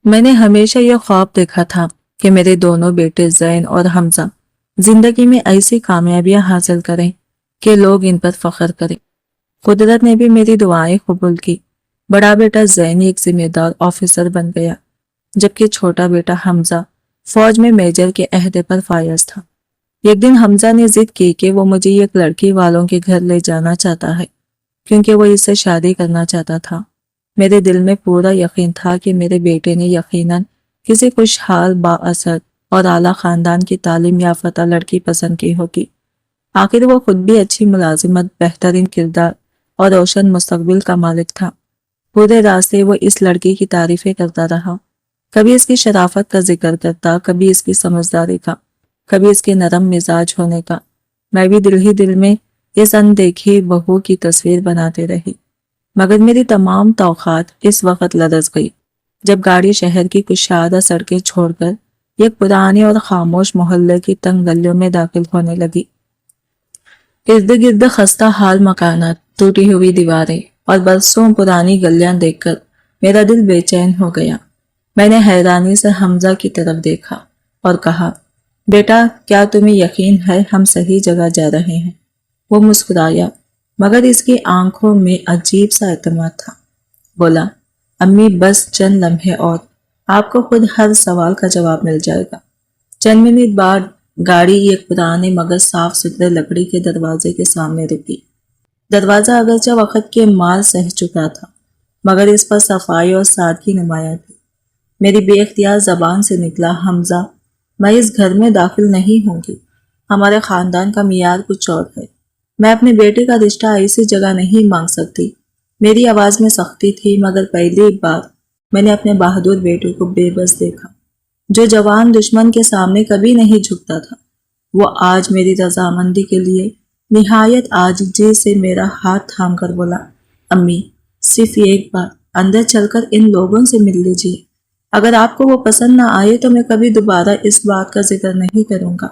میں نے ہمیشہ یہ خواب دیکھا تھا کہ میرے دونوں بیٹے زین اور حمزہ زندگی میں ایسی کامیابیاں حاصل کریں کہ لوگ ان پر فخر کریں۔ قدرت نے بھی میری دعائیں قبول کی۔ بڑا بیٹا زین ایک ذمہ دار آفیسر بن گیا، جبکہ چھوٹا بیٹا حمزہ فوج میں میجر کے عہدے پر فائز تھا۔ ایک دن حمزہ نے ضد کی کہ وہ مجھے ایک لڑکی والوں کے گھر لے جانا چاہتا ہے کیونکہ وہ اس سے شادی کرنا چاہتا تھا۔ میرے دل میں پورا یقین تھا کہ میرے بیٹے نے یقیناً کسی خوشحال، بااثر اور اعلیٰ خاندان کی تعلیم یافتہ لڑکی پسند کی ہوگی۔ آخر وہ خود بھی اچھی ملازمت، بہترین کردار اور روشن مستقبل کا مالک تھا۔ پورے راستے وہ اس لڑکی کی تعریفیں کرتا رہا، کبھی اس کی شرافت کا ذکر کرتا، کبھی اس کی سمجھداری کا، کبھی اس کے نرم مزاج ہونے کا۔ میں بھی دل ہی دل میں اس اندیکھی بہو کی تصویر بناتے رہی، مگر میری تمام توقعات اس وقت لرز گئی جب گاڑی شہر کی کشادہ سڑکیں چھوڑ کر ایک پرانے اور خاموش محلے کی تنگ گلیوں میں داخل ہونے لگی۔ ارد گرد خستہ حال مکانات، ٹوٹی ہوئی دیواریں اور برسوں پرانی گلیاں دیکھ کر میرا دل بے چین ہو گیا۔ میں نے حیرانی سے حمزہ کی طرف دیکھا اور کہا، بیٹا کیا تمہیں یقین ہے ہم صحیح جگہ جا رہے ہیں؟ وہ مسکرایا، مگر اس کی آنکھوں میں عجیب سا اعتماد تھا۔ بولا، امی بس چند لمحے اور، آپ کو خود ہر سوال کا جواب مل جائے گا۔ چند منٹ بعد گاڑی ایک پرانے مگر صاف ستھرے لکڑی کے دروازے کے سامنے رکی۔ دروازہ اگرچہ وقت کے مار سہ چکا تھا، مگر اس پر صفائی اور سادگی نمایاں تھی۔ میری بے اختیار زبان سے نکلا، حمزہ میں اس گھر میں داخل نہیں ہوں گی، ہمارے خاندان کا معیار کچھ اور ہے، میں اپنے بیٹے کا رشتہ ایسی جگہ نہیں مانگ سکتی۔ میری آواز میں سختی تھی، مگر پہلی بار میں نے اپنے بہادر بیٹے کو بے بس دیکھا، جو جوان دشمن کے سامنے کبھی نہیں جھکتا تھا۔ وہ آج میری رضامندی کے لیے نہایت عاجزی سے میرا ہاتھ تھام کر بولا، امی صرف ایک بار اندر چل کر ان لوگوں سے مل لیجیے، اگر آپ کو وہ پسند نہ آئے تو میں کبھی دوبارہ اس بات کا ذکر نہیں کروں گا،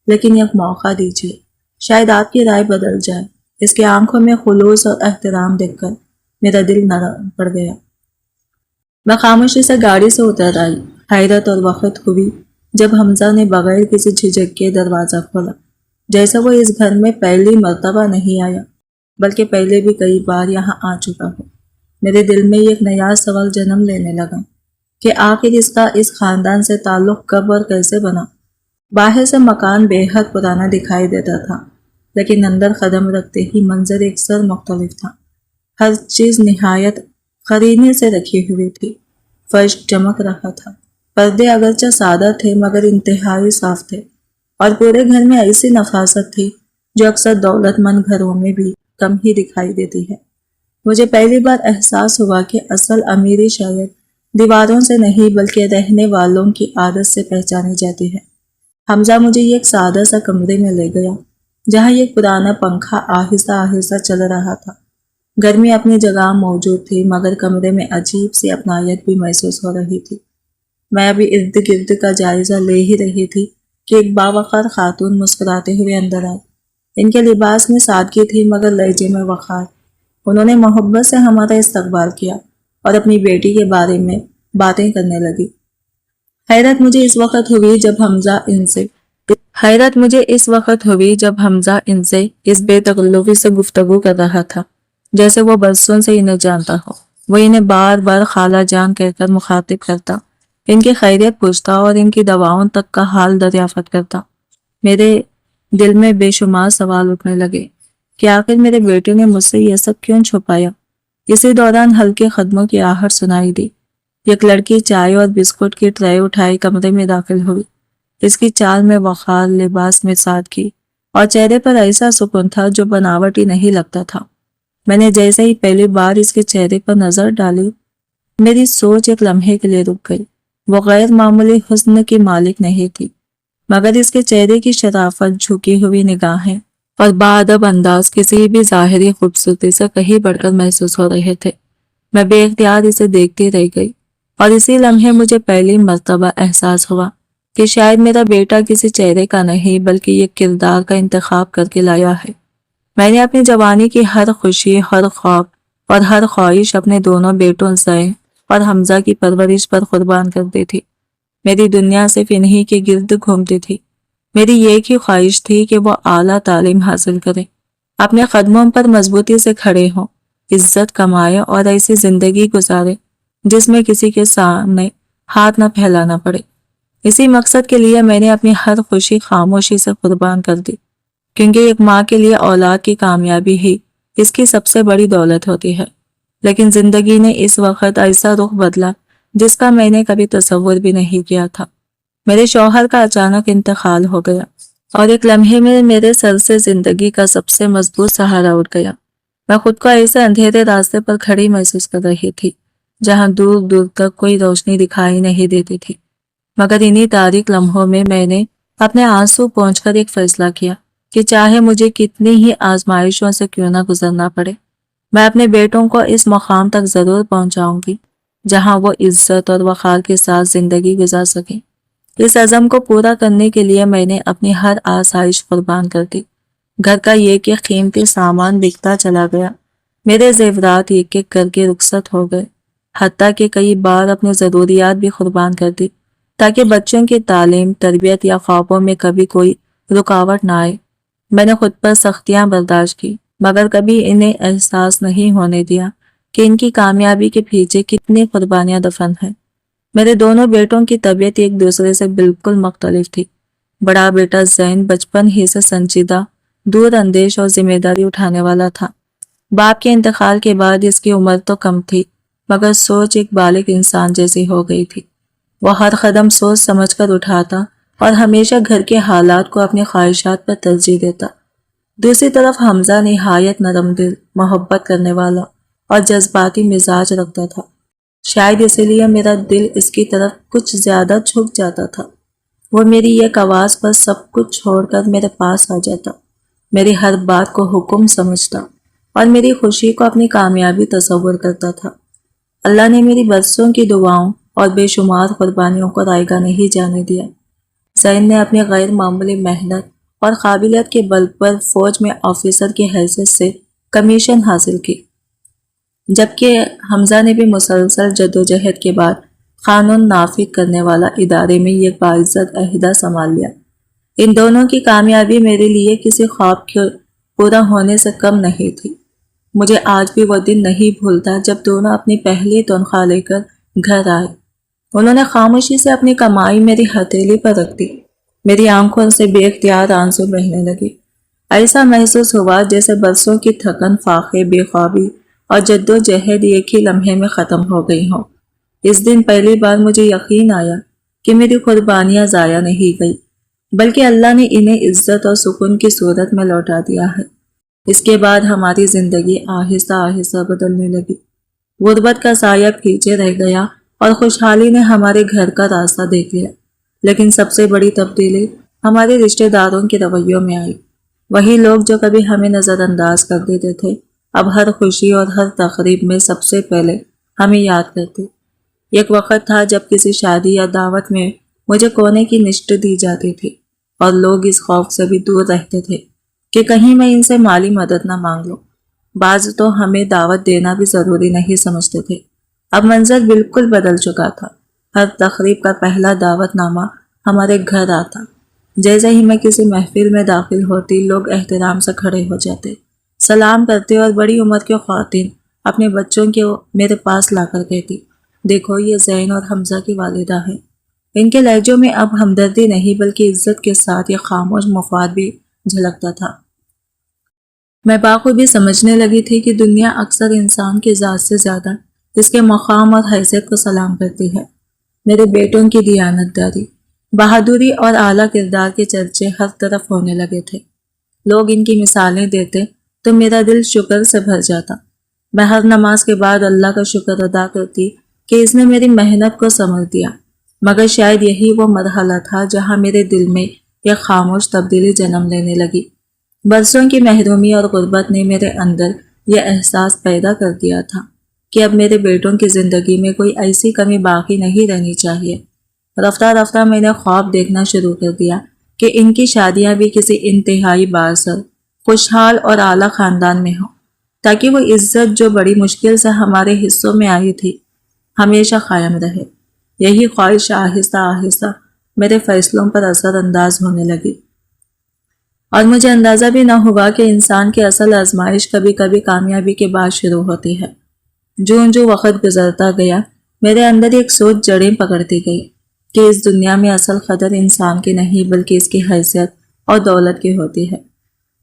لیکن ایک موقع دیجیے، شاید آپ کی رائے بدل جائے۔ اس کی آنکھوں میں خلوص اور احترام دیکھ کر میرا دل نرم پڑ گیا۔ میں خاموشی سے گاڑی سے اتر آئی۔ حیرت اور وقت ہوئی جب حمزہ نے بغیر کسی جھجک کے دروازہ کھولا، جیسے وہ اس گھر میں پہلی مرتبہ نہیں آیا بلکہ پہلے بھی کئی بار یہاں آ چکا ہو۔ میرے دل میں ایک نیا سوال جنم لینے لگا کہ آخر اس کا اس خاندان سے تعلق کب اور کیسے بنا۔ باہر سے مکان بے حد پرانا دکھائی دیتا تھا، لیکن اندر قدم رکھتے ہی منظر یکسر مختلف تھا۔ ہر چیز نہایت قرینے سے رکھی ہوئی تھی، فرش چمک رہا تھا، پردے اگرچہ سادہ تھے مگر انتہائی صاف تھے، اور پورے گھر میں ایسی نفاست تھی جو اکثر دولت مند گھروں میں بھی کم ہی دکھائی دیتی ہے۔ مجھے پہلی بار احساس ہوا کہ اصل امیری شاید دیواروں سے نہیں بلکہ رہنے والوں کی عادت سے پہچانی جاتی ہے۔ حمزہ مجھے ایک سادہ سا کمرے میں لے گیا جہاں ایک پرانا پنکھا آہستہ آہستہ چل رہا تھا۔ گرمی اپنی جگہ موجود تھی مگر کمرے میں عجیب سی اپنائیت بھی محسوس ہو رہی تھی۔ میں ابھی ارد گرد کا جائزہ لے ہی رہی تھی کہ ایک باوقار خاتون مسکراتے ہوئے اندر آئی۔ ان کے لباس میں سادگی تھی مگر لہجے میں وقار۔ انہوں نے محبت سے ہمارا استقبال کیا اور اپنی بیٹی کے بارے میں باتیں کرنے لگی۔ حیرت مجھے اس وقت ہوئی جب حمزہ ان سے اس بے تکلفی سے گفتگو کر رہا تھا جیسے وہ برسوں سے انہیں جانتا ہو۔ وہ انہیں بار بار خالہ جان کہہ کر مخاطب کرتا، ان کی خیریت پوچھتا اور ان کی دواؤں تک کا حال دریافت کرتا۔ میرے دل میں بے شمار سوال اٹھنے لگے کہ آخر میرے بیٹے نے مجھ سے یہ سب کیوں چھپایا۔ اسی دوران ہلکے قدموں کی آہٹ سنائی دی۔ ایک لڑکی چائے اور بسکٹ کی ٹرے اٹھائے کمرے میں داخل ہوئی۔ اس کی چال میں وقار، لباس میں سادگی اور چہرے پر ایسا سکون تھا جو بناوٹی نہیں لگتا تھا۔ میں نے جیسے ہی پہلی بار اس کے چہرے پر نظر ڈالی، میری سوچ ایک لمحے کے لیے رک گئی۔ وہ غیر معمولی حسن کی مالک نہیں تھی، مگر اس کے چہرے کی شرافت، جھکی ہوئی نگاہیں اور باادب انداز کسی بھی ظاہری خوبصورتی سے کہیں بڑھ کر محسوس ہو رہے تھے۔ میں بے اختیار اسے دیکھتی رہ گئی اور اسی لمحے مجھے پہلی مرتبہ احساس ہوا کہ شاید میرا بیٹا کسی چہرے کا نہیں بلکہ ایک کردار کا انتخاب کر کے لایا ہے۔ میں نے اپنی جوانی کی ہر خوشی، ہر خواب اور ہر خواہش اپنے دونوں بیٹوں زین اور حمزہ کی پرورش پر قربان کرتی تھی۔ میری دنیا صرف انہی کے گرد گھومتی تھی۔ میری ایک ہی خواہش تھی کہ وہ اعلیٰ تعلیم حاصل کرے، اپنے قدموں پر مضبوطی سے کھڑے ہوں، عزت کمائے اور ایسی زندگی گزارے جس میں کسی کے سامنے ہاتھ نہ پھیلانا پڑے۔ اسی مقصد کے لیے میں نے اپنی ہر خوشی خاموشی سے قربان کر دی، کیونکہ ایک ماں کے لیے اولاد کی کامیابی ہی اس کی سب سے بڑی دولت ہوتی ہے۔ لیکن زندگی نے اس وقت ایسا رخ بدلا جس کا میں نے کبھی تصور بھی نہیں کیا تھا۔ میرے شوہر کا اچانک انتقال ہو گیا اور ایک لمحے میں میرے سر سے زندگی کا سب سے مضبوط سہارا اٹھ گیا۔ میں خود کو ایسے اندھیرے راستے پر کھڑی محسوس کر رہی تھی جہاں دور دور تک کوئی روشنی دکھائی نہیں دیتی تھی، مگر انہی تاریک لمحوں میں نے اپنے آنسو پہنچ کر ایک فیصلہ کیا کہ چاہے مجھے کتنی ہی آزمائشوں سے کیوں نہ گزرنا پڑے، میں اپنے بیٹوں کو اس مقام تک ضرور پہنچاؤں گی جہاں وہ عزت اور وقار کے ساتھ زندگی گزار سکیں۔ اس عزم کو پورا کرنے کے لیے میں نے اپنی ہر آسائش قربان کر دی۔ گھر کا ایک ایک قیمتی سامان بکتا چلا گیا، میرے زیورات ایک ایک کر کے رخصت ہو گئے، حتیٰ کہ کئی بار اپنی ضروریات بھی قربان کر دی تاکہ بچوں کی تعلیم، تربیت یا خوابوں میں کبھی کوئی رکاوٹ نہ آئے۔ میں نے خود پر سختیاں برداشت کی، مگر کبھی انہیں احساس نہیں ہونے دیا کہ ان کی کامیابی کے پیچھے کتنی قربانیاں دفن ہیں۔ میرے دونوں بیٹوں کی طبیعت ایک دوسرے سے بالکل مختلف تھی۔ بڑا بیٹا زین بچپن ہی سے سنجیدہ، دور اندیش اور ذمہ داری اٹھانے والا تھا۔ باپ کے انتقال کے بعد اس کی عمر تو کم تھی، مگر سوچ ایک بالغ انسان جیسی ہو گئی تھی۔ وہ ہر قدم سوچ سمجھ کر اٹھاتا اور ہمیشہ گھر کے حالات کو اپنی خواہشات پر ترجیح دیتا۔ دوسری طرف حمزہ نہایت نرم دل، محبت کرنے والا اور جذباتی مزاج رکھتا تھا۔ شاید اسی لیے میرا دل اس کی طرف کچھ زیادہ جھک جاتا تھا۔ وہ میری ایک آواز پر سب کچھ چھوڑ کر میرے پاس آ جاتا، میری ہر بات کو حکم سمجھتا اور میری خوشی کو اپنی کامیابی تصور کرتا تھا۔ اللہ نے میری برسوں کی دعاؤں اور بے شمار قربانیوں کو رائیگاں نہیں جانے دیا۔ زین نے اپنی غیر معمولی محنت اور قابلیت کے بل پر فوج میں آفیسر کی حیثیت سے کمیشن حاصل کی، جبکہ حمزہ نے بھی مسلسل جدوجہد کے بعد قانون نافذ کرنے والا ادارے میں ایک باعزت عہدہ سنبھال لیا۔ ان دونوں کی کامیابی میرے لیے کسی خواب کے پورا ہونے سے کم نہیں تھی۔ مجھے آج بھی وہ دن نہیں بھولتا جب دونوں اپنی پہلی تنخواہ لے کر گھر آئے۔ انہوں نے خاموشی سے اپنی کمائی میری ہتھیلی پر رکھ دی۔ میری آنکھوں سے بے اختیار آنسو بہنے لگے۔ ایسا محسوس ہوا جیسے برسوں کی تھکن، فاقے، بے خوابی اور جدوجہد ایک ہی لمحے میں ختم ہو گئی ہوں۔ اس دن پہلی بار مجھے یقین آیا کہ میری قربانیاں ضائع نہیں گئی، بلکہ اللہ نے انہیں عزت اور سکون کی صورت میں لوٹا دیا ہے۔ اس کے بعد ہماری زندگی آہستہ آہستہ بدلنے لگی۔ غربت کا سایہ پیچھے رہ گیا اور خوشحالی نے ہمارے گھر کا راستہ دیکھ لیا۔ لیکن سب سے بڑی تبدیلی ہمارے رشتہ داروں کے رویوں میں آئی۔ وہی لوگ جو کبھی ہمیں نظر انداز کر دیتے تھے، اب ہر خوشی اور ہر تقریب میں سب سے پہلے ہمیں یاد کرتے۔ ایک وقت تھا جب کسی شادی یا دعوت میں مجھے کونے کی نشست دی جاتی تھی اور لوگ اس خوف سے بھی دور رہتے تھے کہ کہیں میں ان سے مالی مدد نہ مانگ لوں۔ بعض تو ہمیں دعوت دینا بھی ضروری نہیں سمجھتے تھے۔ اب منظر بالکل بدل چکا تھا۔ ہر تقریب کا پہلا دعوت نامہ ہمارے گھر آتا۔ جیسے ہی میں کسی محفل میں داخل ہوتی، لوگ احترام سے کھڑے ہو جاتے، سلام کرتے اور بڑی عمر کے خواتین اپنے بچوں کو میرے پاس لا کر کہتی، دیکھو یہ زین اور حمزہ کی والدہ ہیں۔ ان کے لہجوں میں اب ہمدردی نہیں بلکہ عزت کے ساتھ یہ خاموش مفاد بھی جھلکتا تھا۔ میں بخوبی سمجھنے لگی تھی کہ دنیا اکثر انسان کی ذات سے زیادہ اس کے مقام اور حیثیت کو سلام کرتی ہے۔ میرے بیٹوں کی دیانتداری، بہادری اور اعلیٰ کردار کے چرچے ہر طرف ہونے لگے تھے۔ لوگ ان کی مثالیں دیتے تو میرا دل شکر سے بھر جاتا۔ میں ہر نماز کے بعد اللہ کا شکر ادا کرتی کہ اس نے میری محنت کو ثمر دیا، مگر شاید یہی وہ مرحلہ تھا جہاں میرے دل میں ایک خاموش تبدیلی جنم لینے لگی۔ برسوں کی محرومی اور غربت نے میرے اندر یہ احساس پیدا کر دیا تھا کہ اب میرے بیٹوں کی زندگی میں کوئی ایسی کمی باقی نہیں رہنی چاہیے۔ رفتہ رفتہ میں نے خواب دیکھنا شروع کر دیا کہ ان کی شادیاں بھی کسی انتہائی بااثر، خوشحال اور اعلیٰ خاندان میں ہوں، تاکہ وہ عزت جو بڑی مشکل سے ہمارے حصوں میں آئی تھی، ہمیشہ قائم رہے۔ یہی خواہش آہستہ آہستہ میرے فیصلوں پر اثر انداز ہونے لگی، اور مجھے اندازہ بھی نہ ہوا کہ انسان کی اصل آزمائش کبھی کبھی کامیابی کے بعد شروع ہوتی ہے۔ جو وقت گزرتا گیا میرے اندر ایک سوچ جڑیں پکڑتی گئی کہ اس دنیا میں اصل قدر انسان کی نہیں بلکہ اس کی حیثیت اور دولت کی ہوتی ہے۔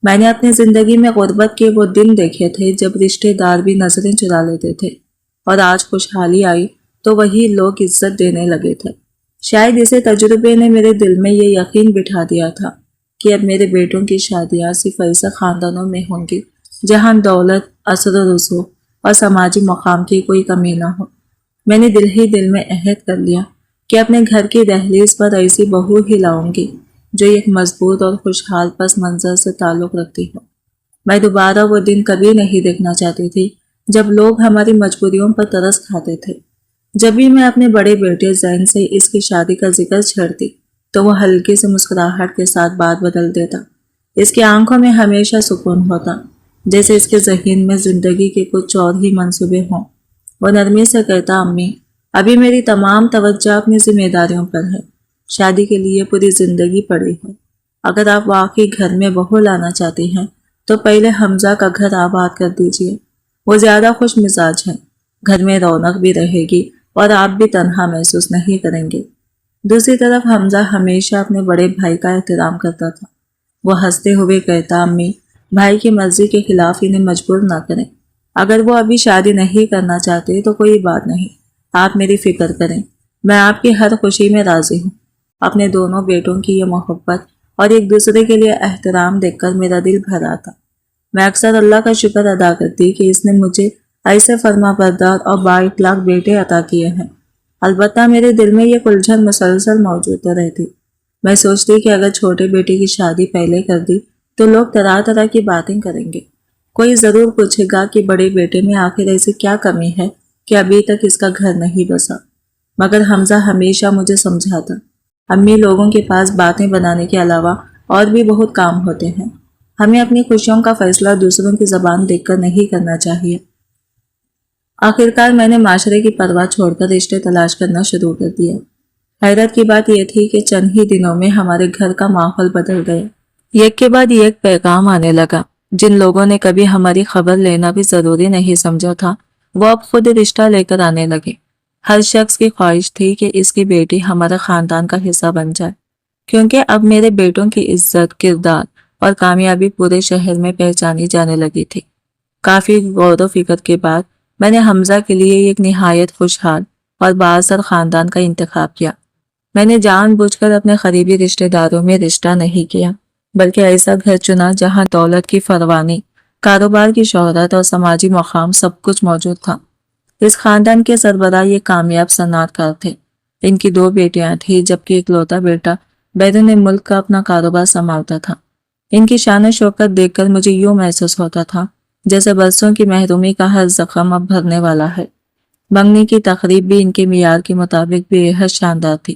میں نے اپنی زندگی میں غربت کے وہ دن دیکھے تھے جب رشتہ دار بھی نظریں چرا لیتے تھے، اور آج خوشحالی آئی تو وہی لوگ عزت دینے لگے تھے۔ شاید اسی تجربے نے میرے دل میں یہ یقین بٹھا دیا تھا کہ اب میرے بیٹوں کی شادیاں صرف ایسے خاندانوں میں ہوں گی جہاں دولت، اثر و رسوخ اور سماجی مقام کی کوئی کمی نہ ہو۔ میں نے دل میں عہد کر لیا کہ اپنے گھر کی دہلیز پر ایسی بہو ہی لاؤں گی جو ایک مضبوط اور خوشحال پس منظر سے تعلق رکھتی ہو۔ میں دوبارہ وہ دن کبھی نہیں دیکھنا چاہتی تھی جب لوگ ہماری مجبوریوں پر ترس کھاتے تھے۔ جب بھی میں اپنے بڑے بیٹے زین سے اس کی شادی کا ذکر چھیڑتی تو وہ ہلکی سے مسکراہٹ کے ساتھ بات بدل دیتا۔ اس کی آنکھوں میں ہمیشہ سکون ہوتا، جیسے اس کے ذہن میں زندگی کے کچھ اور ہی منصوبے ہوں۔ وہ نرمی سے کہتا، امی، ابھی میری تمام توجہ اپنی ذمہ داریوں پر ہے، شادی کے لیے پوری زندگی پڑی ہے۔ اگر آپ واقعی گھر میں بہو لانا چاہتی ہیں تو پہلے حمزہ کا گھر آباد کر دیجیے۔ وہ زیادہ خوش مزاج ہیں، گھر میں رونق بھی رہے گی اور آپ بھی تنہا محسوس نہیں کریں گے۔ دوسری طرف حمزہ ہمیشہ اپنے بڑے بھائی کا احترام کرتا تھا۔ وہ ہنستے ہوئے کہتا، امی، بھائی کی مرضی کے خلاف انہیں مجبور نہ کریں۔ اگر وہ ابھی شادی نہیں کرنا چاہتے تو کوئی بات نہیں، آپ میری فکر کریں، میں آپ کی ہر خوشی میں راضی ہوں۔ اپنے دونوں بیٹوں کی یہ محبت اور ایک دوسرے کے لیے احترام دیکھ کر میرا دل بھر آتا۔ میں اکثر اللہ کا شکر ادا کرتی کہ اس نے مجھے ایسے فرما بردار اور با اخلاق بیٹے عطا کیے ہیں۔ البتہ میرے دل میں یہ الجھن مسلسل موجود رہتی۔ میں سوچتی کہ اگر چھوٹے بیٹے کی شادی پہلے کر دی تو لوگ طرح طرح کی باتیں کریں گے۔ کوئی ضرور پوچھے گا کہ بڑے بیٹے میں آخر ایسی کیا کمی ہے کہ ابھی تک اس کا گھر نہیں بسا۔ مگر حمزہ ہمیشہ مجھے سمجھاتا، امی، لوگوں کے پاس باتیں بنانے کے علاوہ اور بھی بہت کام ہوتے ہیں، ہمیں اپنی خوشیوں کا فیصلہ دوسروں کی زبان دیکھ کر نہیں کرنا چاہیے۔ آخرکار میں نے معاشرے کی پرواہ چھوڑ کر رشتے تلاش کرنا شروع کر دیا۔ حیرت کی بات یہ تھی کہ چند ہی دنوں میں ہمارے گھر کا ماحول بدل گیا۔ ایک کے بعد ایک پیغام آنے لگا۔ جن لوگوں نے کبھی ہماری خبر لینا بھی ضروری نہیں سمجھا تھا وہ اب خود رشتہ لے کر آنے لگے۔ ہر شخص کی خواہش تھی کہ اس کی بیٹی ہمارے خاندان کا حصہ بن جائے، کیونکہ اب میرے بیٹوں کی عزت، کردار اور کامیابی پورے شہر میں پہچانی جانے لگی تھی۔ کافی غور و فکر کے بعد میں نے حمزہ کے لیے ایک نہایت خوشحال اور بااثر خاندان کا انتخاب کیا۔ میں نے جان بوجھ کر اپنے قریبی رشتہ داروں میں رشتہ نہیں کیا، بلکہ ایسا گھر چنا جہاں دولت کی فراوانی، کاروبار کی شہرت اور سماجی مقام سب کچھ موجود تھا۔ اس خاندان کے سربراہ یہ کامیاب صنعت کار تھے۔ ان کی 2 بیٹیاں تھیں جبکہ اکلوتا بیٹا بیرون ملک کا اپنا کاروبار سنبھالتا تھا۔ ان کی شان و شوکت دیکھ کر مجھے یوں محسوس ہوتا تھا جیسے برسوں کی محرومی کا ہر زخم اب بھرنے والا ہے۔ منگنی کی تقریب بھی ان کے معیار کے مطابق بے حد شاندار تھی،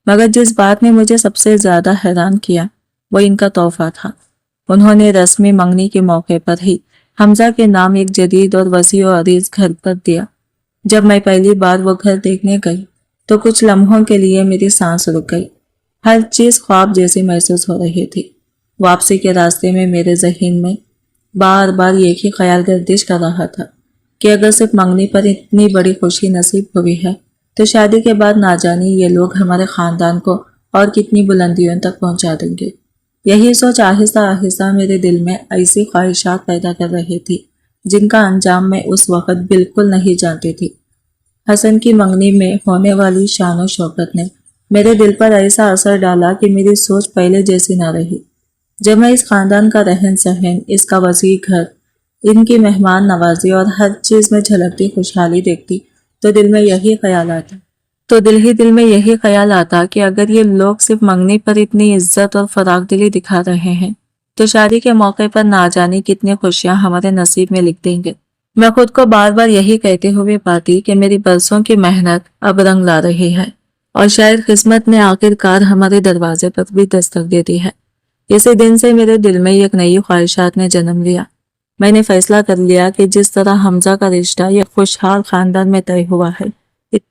مگر جس بات نے مجھے سب سے زیادہ حیران کیا وہ ان کا تحفہ تھا۔ انہوں نے رسمی منگنی کے موقع پر ہی حمزہ کے نام ایک جدید اور وسیع و عریض گھر پر دیا۔ جب میں پہلی بار وہ گھر دیکھنے گئی تو کچھ لمحوں کے لیے میری سانس رک گئی۔ ہر چیز خواب جیسی محسوس ہو رہی تھی۔ واپسی کے راستے میں میرے ذہن میں بار بار ایک ہی خیال گردش کر رہا تھا کہ اگر صرف منگنی پر اتنی بڑی خوشی نصیب ہوئی ہے تو شادی کے بعد نہ جانے یہ لوگ ہمارے خاندان کو اور کتنی بلندیوں تک پہنچا دیں گے۔ یہی سوچ آہستہ آہستہ میرے دل میں ایسی خواہشات پیدا کر رہی تھی جن کا انجام میں اس وقت بالکل نہیں جانتی تھی۔ حسن کی منگنی میں ہونے والی شان و شوکت نے میرے دل پر ایسا اثر ڈالا کہ میری سوچ پہلے جیسی نہ رہی۔ جب میں اس خاندان کا رہن سہن، اس کا وسیع گھر، ان کی مہمان نوازی اور ہر چیز میں جھلکتی خوشحالی دیکھتی تو دل میں یہی خیال آتا کہ اگر یہ لوگ صرف منگنی پر اتنی عزت اور فراخ دلی دکھا رہے ہیں تو شادی کے موقع پر نہ جانے کتنی خوشیاں ہمارے نصیب میں لکھ دیں گے۔ میں خود کو بار بار یہی کہتے ہوئے پاتی کہ میری برسوں کی محنت اب رنگ لا رہی ہے اور شاید قسمت نے آخرکار ہمارے دروازے پر بھی دستک دے دی ہے۔ اسی دن سے میرے دل میں ایک نئی خواہشات نے جنم لیا۔ میں نے فیصلہ کر لیا کہ جس طرح حمزہ کا رشتہ ایک خوشحال خاندان میں طے ہوا ہے،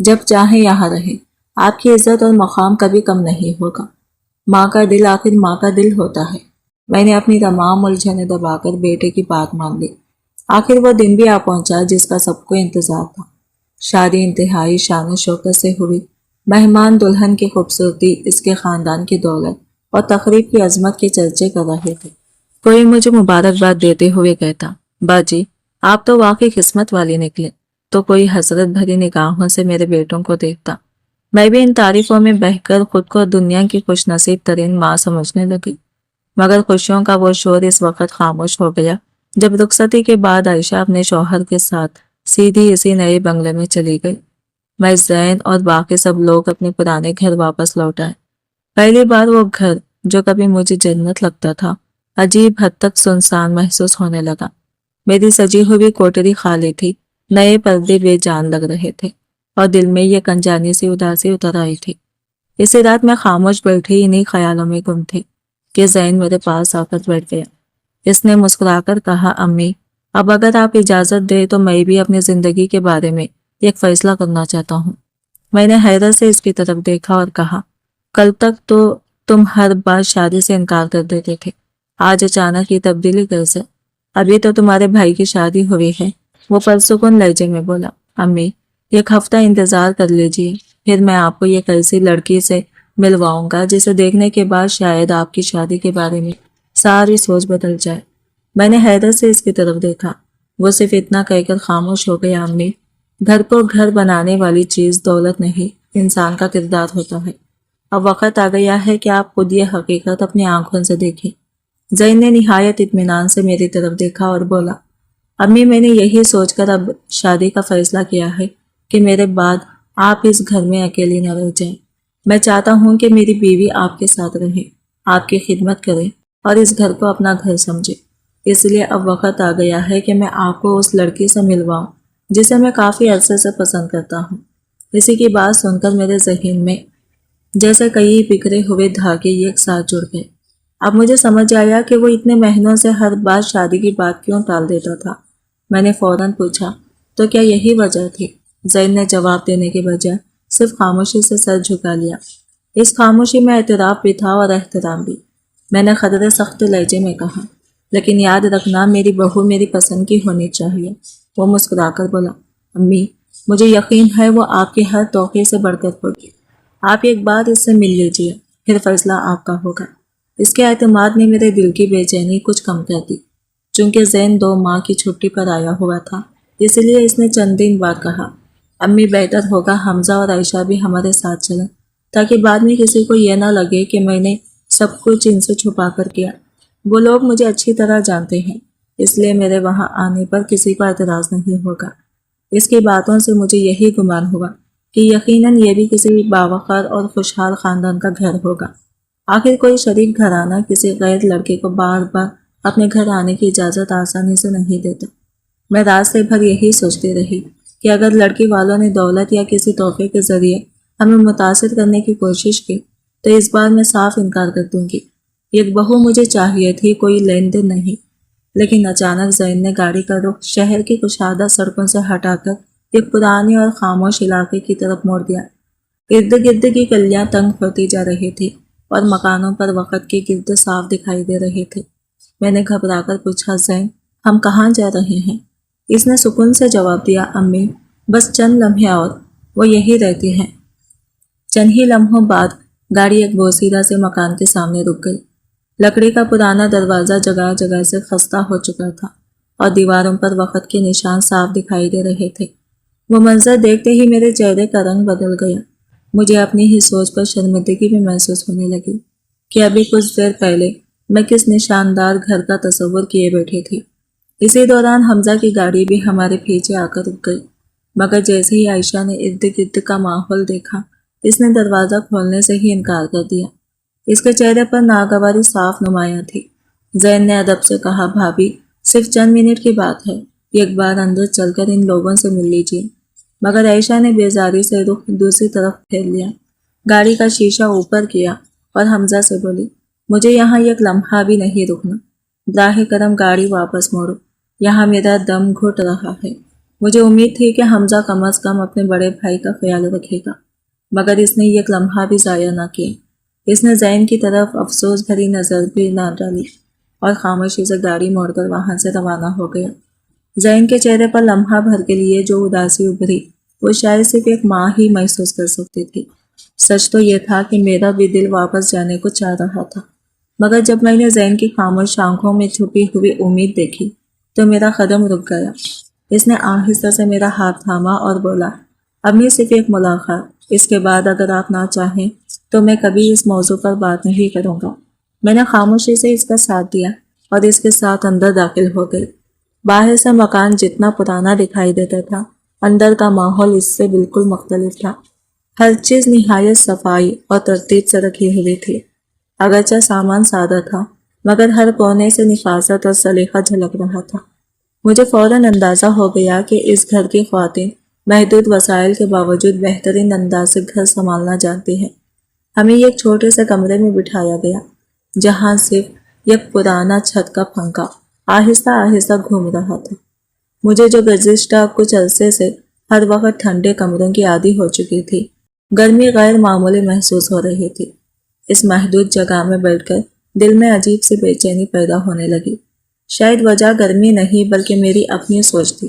جب چاہیں یہاں رہیں، آپ کی عزت اور مقام کبھی کم نہیں ہوگا۔ ماں کا دل آخر ماں کا دل ہوتا ہے۔ میں نے اپنی تمام الجھنیں دبا کر بیٹے کی بات مان لی۔ آخر وہ دن بھی آ پہنچا جس کا سب کو انتظار تھا۔ شادی انتہائی شان و شوکت سے ہوئی۔ مہمان دلہن کی خوبصورتی، اس کے خاندان کی دولت اور تقریب کی عظمت کے چرچے کر رہے تھے۔ کوئی مجھے مبارکباد دیتے ہوئے کہتا، باجی آپ تو واقعی قسمت والی نکلے، تو کوئی حسرت بھری نگاہوں سے میرے بیٹوں کو دیکھتا۔ میں بھی ان تعریفوں میں بہہ کر خود کو دنیا کی خوش نصیب ترین ماں سمجھنے لگی۔ مگر خوشیوں کا وہ شور اس وقت خاموش ہو گیا جب رخصتی کے بعد عائشہ اپنے شوہر کے ساتھ سیدھی اسی نئے بنگلے میں چلی گئی۔ میں زین اور باقی سب لوگ اپنے پرانے گھر واپس لوٹ آئے۔ پہلی بار وہ گھر جو کبھی مجھے جنت لگتا تھا، عجیب حد تک سنسان محسوس ہونے لگا۔ میری سجی ہوئی کوٹری خالی تھی، نئے پردے بے جان لگ رہے تھے اور دل میں یہ انجانی سی اداسی اتر آئی تھی۔ اسی رات میں خاموش بیٹھی انہی خیالوں میں گم تھی کہ زین میرے پاس آ کر بیٹھ گیا۔ اس نے مسکرا کر کہا، امی اب اگر آپ اجازت دیں تو میں بھی اپنی زندگی کے بارے میں ایک فیصلہ کرنا چاہتا ہوں۔ میں نے حیرت سے اس کی طرف دیکھا اور کہا، کل تک تو تم ہر بار شادی سے انکار کر دیتے تھے، آج اچانک یہ تبدیلی کیسے؟ ابھی تو تمہارے بھائی کی شادی ہوئی ہے۔ وہ پرسکون لہجے میں بولا، امی ایک ہفتہ انتظار کر لیجیے، پھر میں آپ کو ایک ایسی لڑکی سے ملواؤں گا جسے دیکھنے کے بعد شاید آپ کی شادی کے بارے میں ساری سوچ بدل جائے۔ میں نے حیرت سے اس کی طرف دیکھا۔ وہ صرف اتنا کہہ کر خاموش ہو گیا، امی گھر کو گھر بنانے والی چیز دولت نہیں، انسان کا کردار ہوتا ہے۔ اب وقت آ گیا ہے کہ آپ خود یہ حقیقت اپنی آنکھوں سے دیکھیں۔ زین نے نہایت اطمینان سے میری طرف دیکھا اور بولا، امی میں نے یہی سوچ کر اب شادی کا فیصلہ کیا ہے کہ میرے بعد آپ اس گھر میں اکیلی نہ رہ جائیں۔ میں چاہتا ہوں کہ میری بیوی آپ کے ساتھ رہے، آپ کی خدمت کرے اور اس گھر کو اپنا گھر سمجھے۔ اس لیے اب وقت آ گیا ہے کہ میں آپ کو اس لڑکی سے ملواؤں جسے میں کافی عرصے سے پسند کرتا ہوں۔ اسی کی بات سن کر میرے ذہن میں جیسے کئی بکھرے ہوئے دھاگے ایک ساتھ جڑ گئے۔ اب مجھے سمجھ آیا کہ وہ اتنے مہینوں سے ہر بار شادی کی بات کیوں ٹال دیتا تھا۔ میں نے فوراً پوچھا، تو کیا یہی وجہ تھی؟ زین نے جواب دینے کے بجائے صرف خاموشی سے سر جھکا لیا۔ اس خاموشی میں اعتراف بھی تھا اور احترام بھی۔ میں نے خطرے سخت لہجے میں کہا، لیکن یاد رکھنا میری بہو میری پسند کی ہونی چاہیے۔ وہ مسکرا کر بولا، امی مجھے یقین ہے وہ آپ کے ہر توقع سے بڑھ کر ہوگی۔ آپ ایک بار اس سے مل لیجیے، پھر فیصلہ آپ کا ہوگا۔ اس کے اعتماد نے میرے دل کی بے چینی کچھ کم کر دی۔ چونکہ زین 2 ماہ کی چھٹی پر آیا ہوا تھا، اس لیے اس نے چند دن بعد کہا، امی بہتر ہوگا حمزہ اور عائشہ بھی ہمارے ساتھ چلیں، تاکہ بعد میں کسی کو یہ نہ لگے کہ میں نے سب کچھ ان سے چھپا کر کیا۔ وہ لوگ مجھے اچھی طرح جانتے ہیں، اس لیے میرے وہاں آنے پر کسی کو اعتراض نہیں ہوگا۔ اس کی باتوں سے مجھے یہی گمان ہوا کہ یقیناً یہ بھی کسی باوقار اور خوشحال خاندان کا گھر ہوگا۔ آخر کوئی شریک گھرانہ کسی غیر لڑکے کو بار بار اپنے گھر آنے کی اجازت آسانی سے نہیں دیتا۔ میں راستے بھر یہی سوچتی رہی کہ اگر لڑکی والوں نے دولت یا کسی تحفے کے ذریعے ہمیں متاثر کرنے کی کوشش کی تو اس بار میں صاف انکار کر دوں گی۔ ایک بہو مجھے چاہیے تھی، کوئی لین دین نہیں۔ لیکن اچانک زین نے گاڑی کا رخ شہر کی کشادہ سڑکوں سے ہٹا کر ایک پرانے اور خاموش علاقے کی طرف موڑ دیا۔ ارد گرد کی گلیاں تنگ ہوتی جا رہی تھی اور مکانوں پر وقت کے گرد صاف دکھائی دے رہے تھے۔ میں نے گھبرا کر پوچھا، زین ہم کہاں جا رہے ہیں؟ اس نے سکون سے جواب دیا، امی بس چند لمحے اور وہ یہی رہتی ہیں۔ چند ہی لمحوں بعد گاڑی ایک بوسیدہ سے مکان کے سامنے رک گئی۔ لکڑی کا پرانا دروازہ جگہ جگہ سے خستہ ہو چکا تھا اور دیواروں پر وقت کے نشان صاف دکھائی دے رہے تھے۔ وہ منظر دیکھتے ہی میرے چہرے کا رنگ بدل گیا۔ مجھے اپنی ہی سوچ پر شرمندگی بھی محسوس ہونے لگی کہ ابھی کچھ دیر پہلے میں کس نشاندار گھر کا تصور کیے بیٹھی تھی۔ اسی دوران حمزہ کی گاڑی بھی ہمارے پیچھے آ کر رک گئی، مگر جیسے ہی عائشہ نے ارد گرد کا ماحول دیکھا، اس نے دروازہ کھولنے سے ہی انکار کر دیا۔ اس کے چہرے پر ناگواری صاف نمایاں تھی۔ زین نے ادب سے کہا، بھابھی صرف چند منٹ کی بات ہے، ایک بار اندر چل کر ان لوگوں سے مل لیجیے۔ مگر عائشہ نے بیزاری سے رخ دوسری طرف پھیر لیا، گاڑی کا شیشہ اوپر کیا اور حمزہ سے بولی، مجھے یہاں ایک لمحہ بھی نہیں رکنا، براہ کرم گاڑی واپس موڑو، یہاں میرا دم گھٹ رہا ہے۔ مجھے امید تھی کہ حمزہ کم از کم اپنے بڑے بھائی کا خیال رکھے گا، مگر اس نے ایک لمحہ بھی ضائع نہ کیا۔ اس نے زین کی طرف افسوس بھری نظر بھی نہ ڈالی اور خاموشی سے گاڑی موڑ کر وہاں سے روانہ ہو گیا۔ زین کے چہرے پر لمحہ بھر کے لیے جو اداسی ابھری وہ شاید صرف ایک ماں ہی محسوس کر سکتی تھی۔ سچ تو یہ تھا کہ میرا بھی دل واپس جانے کو چاہ رہا تھا، مگر جب میں نے زین کی خاموش آنکھوں میں چھپی ہوئی امید دیکھی تو میرا قدم رک گیا۔ اس نے آہستہ سے میرا ہاتھ تھاما اور بولا، امی صرف ایک ملاقات، اس کے بعد اگر آپ نہ چاہیں تو میں کبھی اس موضوع پر بات نہیں کروں گا۔ میں نے خاموشی سے اس کا ساتھ دیا اور اس کے ساتھ اندر داخل ہو گئی۔ باہر سے مکان جتنا پرانا دکھائی دیتا تھا، اندر کا ماحول اس سے بالکل مختلف تھا۔ ہر چیز نہایت صفائی اور ترتیب سے رکھی ہوئی تھی۔ اگرچہ سامان سادہ تھا، مگر ہر کونے سے نفاست اور سلیقہ جھلک رہا تھا۔ مجھے فوراً اندازہ ہو گیا کہ اس گھر کی خواتین محدود وسائل کے باوجود بہترین انداز سے گھر سنبھالنا جانتی ہیں۔ ہمیں ایک چھوٹے سے کمرے میں بٹھایا گیا، جہاں صرف ایک پرانا چھت کا پنکھا آہستہ آہستہ گھوم رہا تھا۔ مجھے جو گزشتہ کچھ عرصے سے ہر وقت ٹھنڈے کمروں کی عادی ہو چکی تھی، گرمی غیر معمولی محسوس ہو رہی تھی۔ اس محدود جگہ میں بیٹھ کر دل میں عجیب سی بے چینی پیدا ہونے لگی۔ شاید وجہ گرمی نہیں بلکہ میری اپنی سوچ تھی،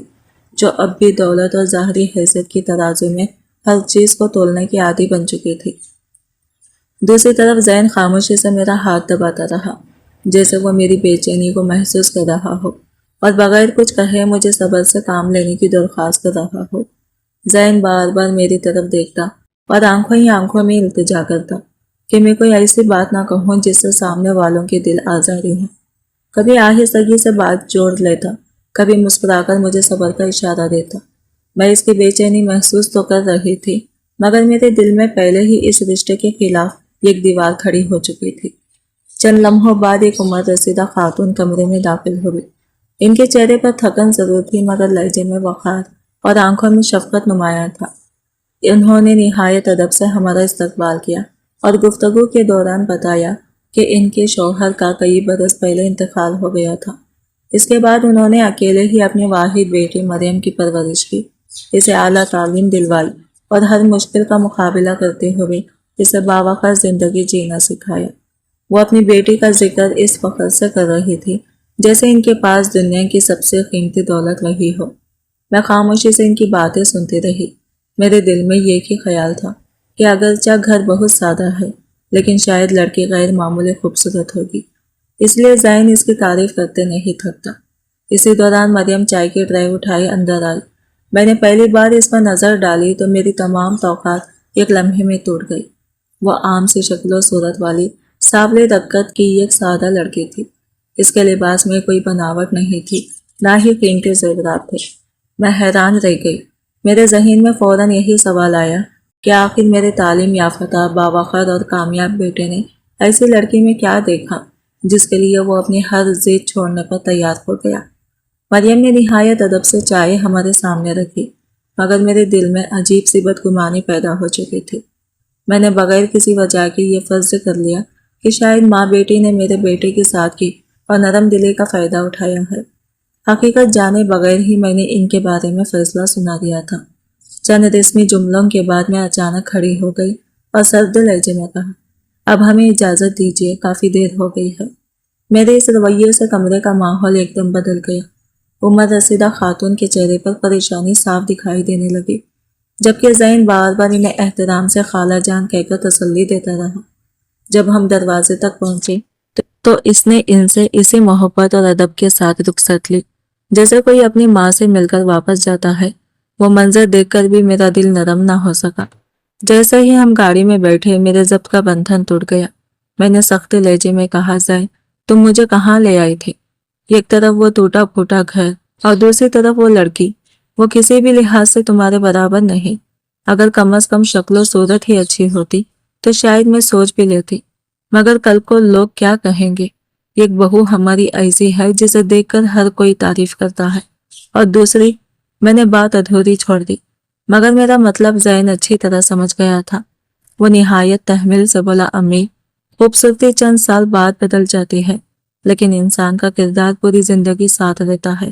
جو اب بھی دولت اور ظاہری حیثیت کی ترازو میں ہر چیز کو تولنے کی عادی بن چکی تھی۔ دوسری طرف زین خاموشی سے میرا ہاتھ دباتا رہا، جیسے وہ میری بے چینی کو محسوس کر رہا ہو اور بغیر کچھ کہے مجھے صبر سے کام لینے کی درخواست کر رہا ہو۔ زین بار بار میری طرف دیکھتا اور آنکھوں ہی آنکھوں میں التجا کرتا کہ میں کوئی ایسی بات نہ کہوں جس سے سامنے والوں کے دل آزاری ہوں۔ کبھی آہستگی سے بات جوڑ لیتا، کبھی مسکرا کر مجھے صبر کا اشارہ دیتا۔ میں اس کی بے چینی محسوس تو کر رہی تھی، مگر میرے دل میں پہلے ہی اس رشتے کے خلاف ایک دیوار کھڑی ہو چکی تھی۔ چند لمحوں بعد ایک عمر رسیدہ خاتون کمرے میں داخل ہوئی۔ ان کے چہرے پر تھکن ضرور تھی، مگر لہجے میں وقار اور آنکھوں میں شفقت نمایاں تھا۔ انہوں نے نہایت ادب سے ہمارا استقبال کیا اور گفتگو کے دوران بتایا کہ ان کے شوہر کا کئی برس پہلے انتقال ہو گیا تھا۔ اس کے بعد انہوں نے اکیلے ہی اپنی واحد بیٹی مریم کی پرورش کی، اسے اعلیٰ تعلیم دلوائی اور ہر مشکل کا مقابلہ کرتے ہوئے اسے باوقار زندگی جینا سکھایا۔ وہ اپنی بیٹی کا ذکر اس فخر سے کر رہی تھی جیسے ان کے پاس دنیا کی سب سے قیمتی دولت وہی ہو۔ میں خاموشی سے ان کی باتیں سنتی رہی۔ میرے دل میں یہ ہی خیال تھا کہ اگرچہ گھر بہت سادہ ہے، لیکن شاید لڑکی غیر معمولی خوبصورت ہوگی، اس لیے زین اس کی تعریف کرتے نہیں تھکتا۔ اسی دوران مریم چائے کی ٹرے اٹھائے اندر آئی۔ میں نے پہلی بار اس پر نظر ڈالی تو میری تمام توقعات ایک لمحے میں ٹوٹ گئی۔ وہ عام سی شکل و صورت والی سانولی رقت کی ایک سادہ لڑکی تھی۔ اس کے لباس میں کوئی بناوٹ نہیں تھی، نہ ہی قیمتی زیورات تھے۔ میں حیران رہ گئی۔ میرے ذہن میں فوراً یہی سوال آیا کہ آخر میرے تعلیم یافتہ، باوقار اور کامیاب بیٹے نے ایسی لڑکی میں کیا دیکھا جس کے لیے وہ اپنی ہر ضد چھوڑنے پر تیار ہو گیا۔ مریم نے نہایت ادب سے چائے ہمارے سامنے رکھی، مگر میرے دل میں عجیب سی بدگمانی پیدا ہو چکی تھی۔ میں نے بغیر کسی وجہ کے یہ فرض کر لیا کہ شاید ماں بیٹی نے میرے بیٹے کی سادگی اور نرم دلی کا فائدہ اٹھایا ہے۔ حقیقت جانے بغیر ہی میں نے ان کے بارے میں فیصلہ سنا دیا تھا۔ چند رسمی جملوں کے بعد میں اچانک کھڑی ہو گئی اور سرد لہجے میں کہا، اب ہمیں اجازت دیجیے، کافی دیر ہو گئی ہے۔ میرے اس رویے سے کمرے کا ماحول ایک دم بدل گیا۔ عمر رسیدہ خاتون کے چہرے پر پریشانی صاف دکھائی دینے لگی، جبکہ زین بار بار انہیں احترام سے خالہ جان کہہ کر تسلی دیتا رہا۔ جب ہم دروازے تک پہنچے تو اس نے ان سے اسی محبت اور ادب کے ساتھ رخصت لی جیسے کوئی اپنی ماں سے مل کر واپس جاتا ہے۔ وہ منظر دیکھ کر بھی میرا دل نرم نہ ہو سکا۔ جیسے ہی ہم گاڑی میں بیٹھے میرے ضبط کا بندھن ٹوٹ گیا۔ میں نے سخت لہجے میں کہا، زین تم مجھے کہاں لے آئی تھی؟ ایک طرف وہ ٹوٹا پھوٹا گھر اور دوسری طرف وہ لڑکی، وہ کسی بھی لحاظ سے تمہارے برابر نہیں۔ اگر کم از کم شکل و صورت ہی اچھی ہوتی تو شاید میں سوچ بھی لیتی، مگر کل کو لوگ کیا کہیں گے؟ ایک بہو ہماری ایسی ہے جسے دیکھ کر ہر کوئی تعریف کرتا ہے، اور دوسری… میں نے بات ادھوری چھوڑ دی، مگر میرا مطلب زین اچھی طرح سمجھ گیا تھا۔ وہ نہایت تحمل سے بولا، امی خوبصورتی چند سال بعد بدل جاتی ہے، لیکن انسان کا کردار پوری زندگی ساتھ رہتا ہے۔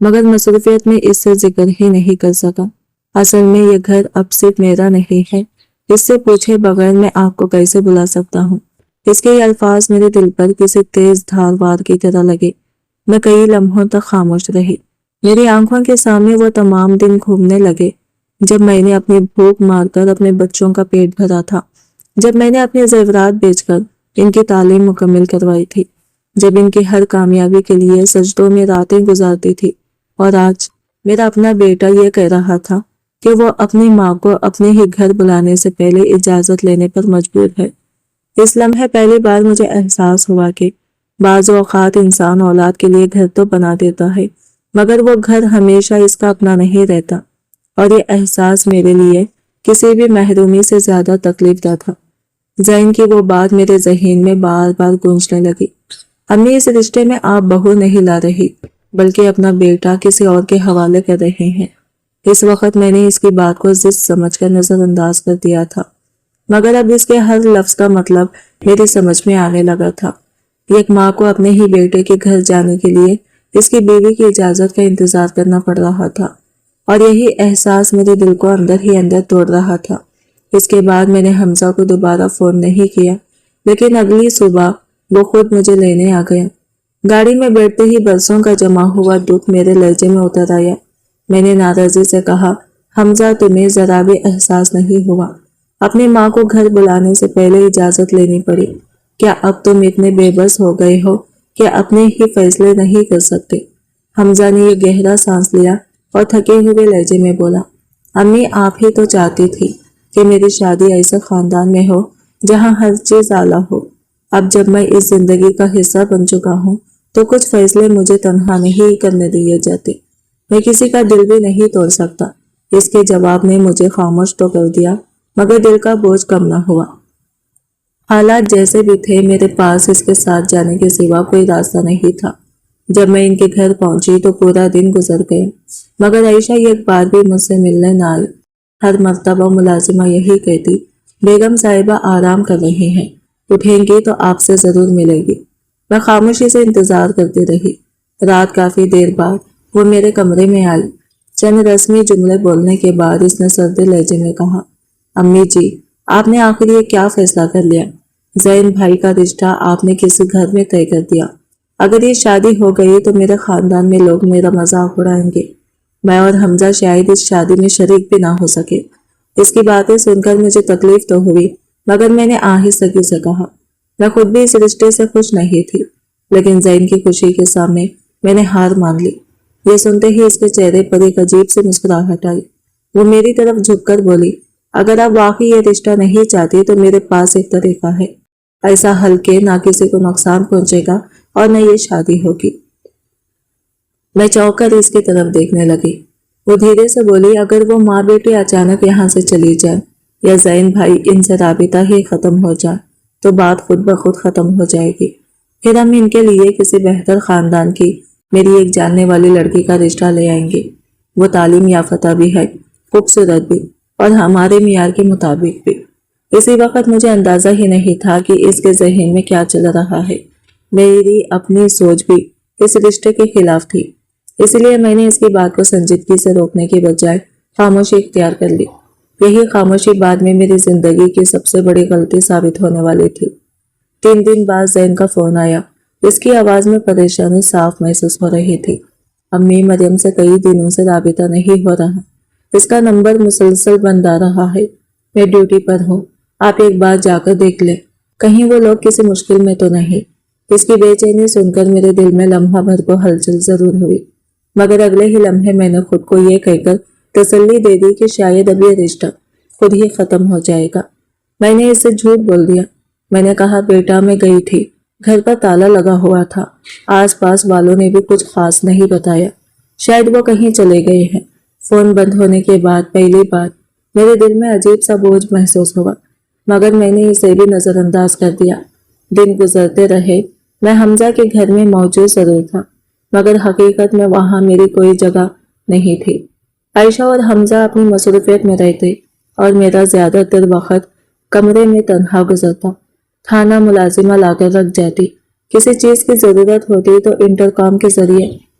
مگر مصروفیت میں اس سے ذکر ہی نہیں کر سکا۔ اصل میں یہ گھر اب صرف میرا نہیں ہے، اس سے پوچھے بغیر میں آپ کو کیسے بلا سکتا ہوں؟ اس کے یہ الفاظ میرے دل پر کسی تیز دھار وار کی طرح لگے۔ میں کئی لمحوں تک خاموش رہی۔ میری آنکھوں کے سامنے وہ تمام دن گھومنے لگے جب میں نے اپنی بھوک مار کر اپنے بچوں کا پیٹ بھرا تھا، جب میں نے اپنے زیورات بیچ کر ان کی تعلیم مکمل کروائی تھی، جب ان کی ہر کامیابی کے لیے سجدوں میں راتیں گزارتی تھی، اور آج میرا اپنا بیٹا یہ کہہ رہا تھا کہ وہ اپنی ماں کو اپنے ہی گھر بلانے سے پہلے اجازت لینے پر مجبور ہے۔ اس لمحے پہلی بار مجھے احساس ہوا کہ بعض اوقات انسان اولاد کے لیے گھر تو بنا دیتا ہے، مگر وہ گھر ہمیشہ اس کا اپنا نہیں رہتا، اور یہ احساس میرے لیے کسی بھی محرومی سے زیادہ تکلیف دہ تھا۔ زین کی وہ بات میرے ذہن میں بار بار گونجنے لگی۔ امی اس رشتے میں آپ بہو نہیں لا رہی، بلکہ اپنا بیٹا کسی اور کے حوالے کر رہے ہیں۔ اس وقت میں نے اس کی بات کو ضد سمجھ کر نظر انداز کر دیا تھا، مگر اب اس کے ہر لفظ کا مطلب میری سمجھ میں آنے لگا تھا۔ ایک ماں کو اپنے ہی بیٹے کے گھر جانے کے لیے اس کی بیوی کی اجازت کا انتظار کرنا پڑ رہا تھا، اور یہی احساس میرے دل کو اندر ہی اندر توڑ رہا تھا۔ اس کے بعد میں نے حمزہ کو دوبارہ فون نہیں کیا، لیکن اگلی صبح وہ خود مجھے لینے آ گیا۔ گاڑی میں بیٹھتے ہی برسوں کا جمع ہوا دکھ میرے لہجے میں اتر آیا۔ میں نے ناراضی سے کہا، حمزہ تمہیں ذرا بھی احساس نہیں ہوا؟ اپنی ماں کو گھر بلانے سے پہلے اجازت لینی پڑی۔ کیا اب تم اتنے بے بس ہو گئے ہو کہ اپنے ہی فیصلے نہیں کر سکتے؟ حمزہ نے یہ گہرا سانس لیا اور تھکے ہوئے لہجے میں بولا، امی آپ ہی تو چاہتی تھی کہ میری شادی ایسے خاندان میں ہو جہاں ہر چیز اعلیٰ ہو۔ اب جب میں اس زندگی کا حصہ بن چکا ہوں تو کچھ فیصلے مجھے تنہا نہیں کرنے دیے جاتے۔ میں کسی کا دل بھی نہیں توڑ سکتا۔ اس کے جواب نے مجھے خاموش تو کر دیا، مگر دل کا بوجھ کم نہ ہوا۔ حالات جیسے بھی تھے، میرے پاس اس کے ساتھ جانے کے سوا کوئی راستہ نہیں تھا۔ جب میں ان کے گھر پہنچی تو پورا دن گزر گیا، مگر عائشہ ایک بار بھی مجھ سے ملنے نہ آئی۔ ہر مرتبہ ملازمہ یہی کہتی، بیگم صاحبہ آرام کر رہی ہیں، اٹھیں گی تو آپ سے ضرور ملے گی۔ میں خاموشی سے انتظار کرتی رہی۔ رات کافی دیر بعد وہ میرے کمرے میں آئی۔ چند رسمی جملے بولنے کے بعد اس نے سردے لہجے میں کہا، امی جی آپ نے آخر یہ کیا فیصلہ کر لیا؟ زین بھائی کا رشتہ آپ نے کسی گھر میں طے کر دیا۔ اگر یہ شادی ہو گئی تو میرے خاندان میں لوگ میرا مذاق اڑائیں گے۔ میں اور حمزہ شاید اس شادی میں شریک بھی نہ ہو سکے۔ اس کی باتیں سن کر مجھے تکلیف تو ہوئی، مگر میں نے آہستگی سے کہا، میں خود بھی اس رشتے سے خوش نہیں تھی، لیکن زین کی خوشی کے سامنے میں نے ہار مان لی۔ یہ سنتے ہی اس کے چہرے پر ایک عجیب سی مسکراہٹ آئی۔ وہ میری طرف جھک کر بولی، اگر آپ واقعی یہ رشتہ نہیں چاہتی تو میرے پاس ایک طریقہ ہے، ایسا حل کہ نہ کسی کو نقصان پہنچے گا اور نہ یہ شادی ہوگی۔ میں چونک کر اس کی طرف دیکھنے لگی۔ وہ دھیرے سے بولی، اگر وہ ماں بیٹی اچانک یہاں سے چلی جائے یا زین بھائی ان سے رابطہ ہی ختم ہو جائے تو بات خود بخود ختم ہو جائے گی۔ پھر ہم ان کے لیے کسی بہتر خاندان کی میری ایک جاننے والی لڑکی کا رشتہ لے آئیں گے۔ وہ تعلیم یافتہ بھی ہے، خوبصورت بھی، اور ہمارے معیار کے مطابق بھی۔ اسی وقت مجھے اندازہ ہی نہیں تھا کہ اس کے ذہن میں کیا چل رہا ہے۔ میری اپنی سوچ بھی اس رشتے کے خلاف تھی، اس لیے میں نے اس کی بات کو سنجیدگی سے روکنے کے بجائے خاموشی اختیار کر لی۔ یہی خاموشی بعد میں میری زندگی کی سب سے بڑی غلطی ثابت ہونے والی تھی۔ 3 دن بعد زین کا فون آیا۔ اس کی آواز میں پریشانی صاف محسوس ہو رہی تھی۔ امی مریم سے کئی دنوں سے رابطہ نہیں ہو رہا، اس کا نمبر مسلسل بند آ رہا ہے۔ میں ڈیوٹی پر ہوں، آپ ایک بار جا کر دیکھ لیں، کہیں وہ لوگ کسی مشکل میں تو نہیں۔ اس کی بے چینی سن کر میرے دل میں لمحہ بھر کو ہلچل ضرور ہوئی، مگر اگلے ہی لمحے میں نے خود کو یہ کہہ کر تسلی دے دی کہ شاید اب یہ رشتہ خود ہی ختم ہو جائے گا۔ میں نے اس سے جھوٹ بول دیا۔ میں نے کہا، بیٹا میں گئی تھی، گھر پر تالا لگا ہوا تھا، آس پاس والوں نے بھی کچھ خاص نہیں بتایا، شاید وہ کہیں چلے گئے ہیں۔ فون بند ہونے کے بعد پہلی بار میرے دل میں عجیب سا بوجھ محسوس ہوا، مگر میں نے اسے بھی نظر انداز کر دیا۔ دن گزرتے رہے، میں حمزہ کے گھر میں موجود ضرور تھا، مگر حقیقت میں وہاں میری کوئی جگہ نہیں تھی۔ عائشہ اور حمزہ اپنی مصروفیت میں رہتے اور میرا زیادہ تر وقت کمرے میں تنہا گزرتا۔ کھانا ملازمہ لا کر رکھ جاتی، کسی چیز کی ضرورت ہوتی تو انٹر کام کے ذریعے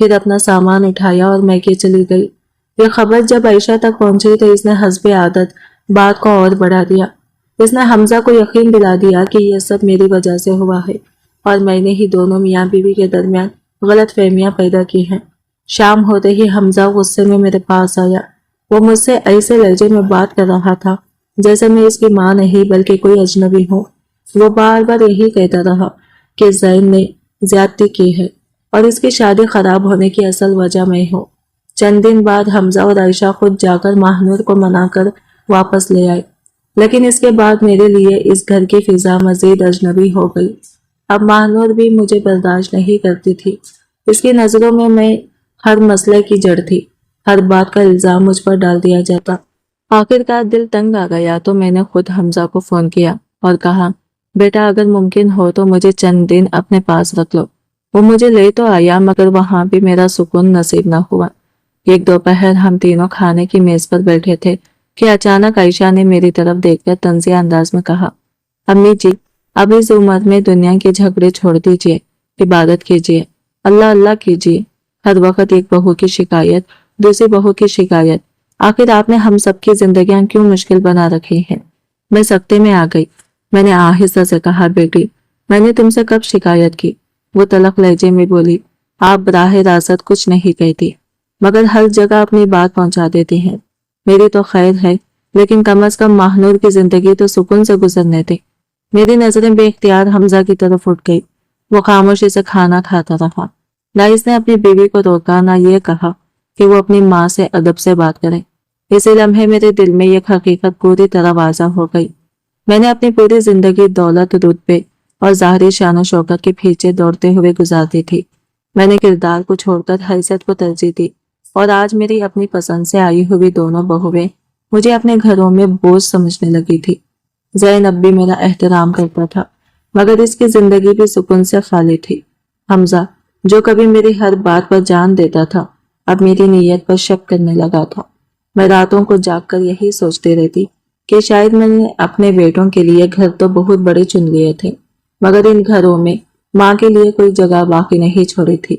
پھر اپنا سامان اٹھایا اور میکے چلی گئی۔ یہ خبر جب عائشہ تک پہنچی تو اس نے حسب عادت بات کو اور بڑھا دیا۔ اس نے حمزہ کو یقین دلا دیا کہ یہ سب میری وجہ سے ہوا ہے اور میں نے ہی دونوں میاں بیوی کے درمیان غلط فہمیاں پیدا کی ہیں۔ شام ہوتے ہی حمزہ غصے میں میرے پاس آیا۔ وہ مجھ سے ایسے لہجے میں بات کر رہا تھا جیسے میں اس کی ماں نہیں بلکہ کوئی اجنبی ہوں۔ وہ بار بار یہی کہتا رہا کہ زین نے زیادتی کی ہے اور اس کی شادی خراب ہونے کی اصل وجہ میں ہوں۔ چند دن بعد حمزہ اور عائشہ خود جا کر ماہنور کو منا کر واپس لے آئے، لیکن اس کے بعد میرے لیے اس گھر کی فضا مزید اجنبی ہو گئی۔ اب ماہنور بھی مجھے برداشت نہیں کرتی تھی۔ اس کی نظروں میں ہر مسئلے کی جڑ تھی، ہر بات کا الزام مجھ پر ڈال دیا جاتا۔ آخرکار دل تنگ آ گیا تو میں نے خود حمزہ کو فون کیا اور کہا، بیٹا اگر ممکن ہو تو مجھے چند دن اپنے پاس رکھ لو۔ وہ مجھے لے تو آیا مگر وہاں بھی میرا سکون نصیب نہ ہوا۔ ایک دوپہر ہم تینوں کھانے کی میز پر بیٹھے تھے کہ اچانک عائشہ نے میری طرف دیکھ کر طنزیہ انداز میں کہا، امی جی اب اس عمر میں دنیا کے جھگڑے چھوڑ دیجئے، عبادت کیجئے، اللہ اللہ کیجئے۔ ہر وقت ایک بہو کی شکایت، دوسری بہو کی شکایت، آخر آپ نے ہم سب کی زندگیاں کیوں مشکل بنا رکھی ہیں؟ میں سکتے میں آ گئی۔ میں نے آہستہ سے کہا، بیٹی میں نے تم سے کب شکایت کی؟ وہ تلخ لہجے میں بولی، آپ براہ راست کچھ نہیں کہتی مگر ہر جگہ اپنی بات پہنچا دیتی ہیں۔ میری تو خیر ہے لیکن کم از کم ماہنور کی زندگی تو سکون سے گزرنے دے۔ میری نظریں بے اختیار حمزہ کی طرف اٹھ گئی۔ وہ خاموشی سے کھانا کھاتا رہا۔ نہ اس نے اپنی بیوی کو روکا نہ یہ کہا کہ وہ اپنی ماں سے ادب سے بات کرے۔ اسی لمحے میرے دل میں یہ حقیقت پوری طرح واضح ہو گئی۔ میں نے اپنی پوری زندگی دولت، رتبے اور ظاہری شان و شوکت کے پیچھے دوڑتے ہوئے گزار دی تھی۔ میں نے کردار کو چھوڑ کر حیثیت کو ترجیح دی اور آج میری اپنی پسند سے آئی ہوئی دونوں بہویں مجھے اپنے گھروں میں بوجھ سمجھنے لگی تھی۔ زینب بھی میرا احترام کرتا تھا مگر اس کی زندگی بھی سکون سے خالی تھی۔ حمزہ جو کبھی میری ہر بات پر جان دیتا تھا اب میری نیت پر شک کرنے لگا تھا۔ میں راتوں کو جاگ کر یہی سوچتی رہتی کہ شاید میں نے اپنے بیٹوں کے لیے گھر تو بہت بڑے چن لیے تھے مگر ان گھروں میں ماں کے لیے کوئی جگہ باقی نہیں چھوڑی تھی۔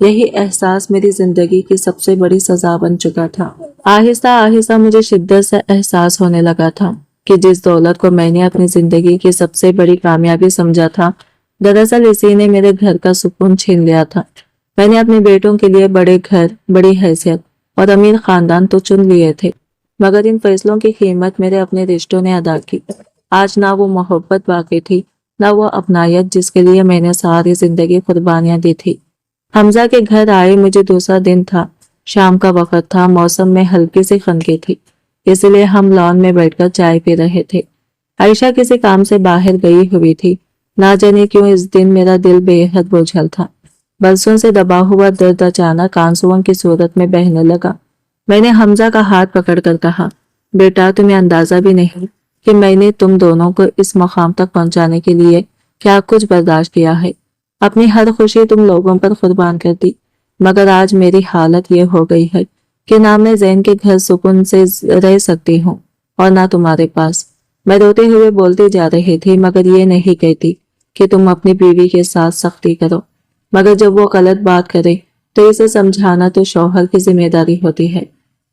یہی احساس میری زندگی کی سب سے بڑی سزا بن چکا تھا۔ آہستہ آہستہ مجھے شدت سے احساس ہونے لگا تھا کہ جس دولت کو میں نے اپنی زندگی کی سب سے بڑی کامیابی سمجھا تھا دراصل اسی نے میرے گھر کا سکون چھین لیا تھا۔ میں نے اپنے بیٹوں کے لیے بڑے گھر، بڑی حیثیت اور امیر خاندان تو چن لیے تھے مگر ان فیصلوں کی قیمت میرے اپنے رشتوں نے ادا کی۔ آج نہ وہ محبت باقی تھی نہ وہ اپنائیت جس کے لیے میں نے ساری زندگی قربانیاں دی تھی۔ حمزہ کے گھر آئے مجھے دوسرا دن تھا، شام کا وقت تھا، موسم میں ہلکی سی خنکی تھی، اس لیے ہم لان میں بیٹھ کر چائے پی رہے تھے۔ عائشہ کسی کام سے باہر گئی ہوئی تھی، نہ جانے کیوں اس دن میرا دل بے حد بوجھل تھا۔ برسوں سے دبا ہوا درد اچانک آنسوؤں کی صورت میں بہنے لگا۔ میں نے حمزہ کا ہاتھ پکڑ کر کہا، بیٹا تمہیں اندازہ بھی نہیں کہ میں نے تم دونوں کو اس مقام تک پہنچانے کے لیے کیا کچھ برداشت کیا ہے۔ اپنی ہر خوشی تم لوگوں پر قربان کر دی مگر آج میری حالت یہ ہو گئی ہے کہ نہ میں زین کے گھر سکون سے رہ سکتی ہوں اور نہ تمہارے پاس۔ میں روتے ہوئے بولتی جا رہی تھی مگر یہ نہیں کہتی کہ تم اپنی بیوی کے ساتھ سختی کرو، مگر جب وہ غلط بات کرے تو اسے سمجھانا تو شوہر کی ذمہ داری ہوتی ہے۔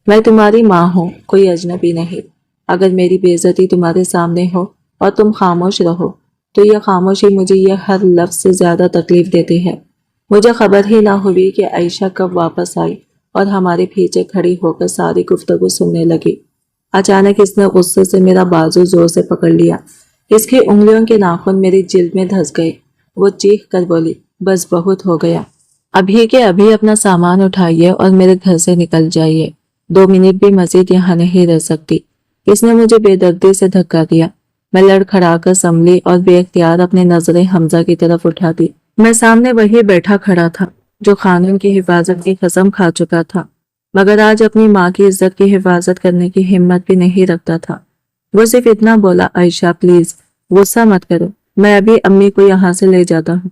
میں تمہاری ماں ہوں، کوئی اجنبی نہیں۔ اگر میری بے عزتی تمہارے سامنے ہو اور تم خاموش رہو تو یہ خاموشی مجھے یہ ہر لفظ سے زیادہ تکلیف دیتی ہے۔ مجھے خبر ہی نہ ہوئی کہ عائشہ کب واپس آئی اور ہمارے پیچھے کھڑی ہو کر ساری گفتگو سننے لگی۔ اچانک اس نے غصے سے میرا بازو زور سے پکڑ لیا۔ اس کی انگلیوں کے ناخن میری جلد میں دھس گئے۔ وہ چیخ کر بولی، بس بہت ہو گیا، ابھی کے ابھی اپنا سامان اٹھائیے اور میرے گھر سے نکل جائیے، 2 منٹ بھی مزید یہاں نہیں رہ سکتی۔ اس نے مجھے بے دردی سے دھکا دیا۔ میں لڑکھڑا کر سنبھلی اور بے اختیار اپنی نظریں حمزہ کی طرف اٹھا دی۔ میں سامنے وہی بیٹھا کھڑا تھا جو قانون کی حفاظت کی قسم کھا چکا تھا مگر آج اپنی ماں کی عزت کی حفاظت کرنے کی ہمت بھی نہیں رکھتا تھا۔ وہ صرف اتنا بولا، عائشہ پلیز غصہ مت کرو، میں ابھی امی کو یہاں سے لے جاتا ہوں،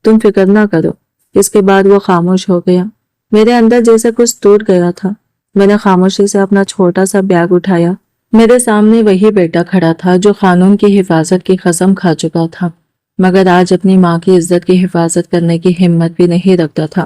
تم فکر نہ کرو۔ اس کے بعد وہ خاموش ہو گیا۔ میرے اندر جیسے کچھ ٹوٹ گیا تھا۔ میں نے خاموشی سے اپنا چھوٹا سا بیگ اٹھایا۔ میرے سامنے وہی بیٹا کھڑا تھا جو قانون کی حفاظت کی قسم کھا چکا تھا مگر آج اپنی ماں کی عزت کی حفاظت کرنے کی ہمت بھی نہیں رکھتا تھا۔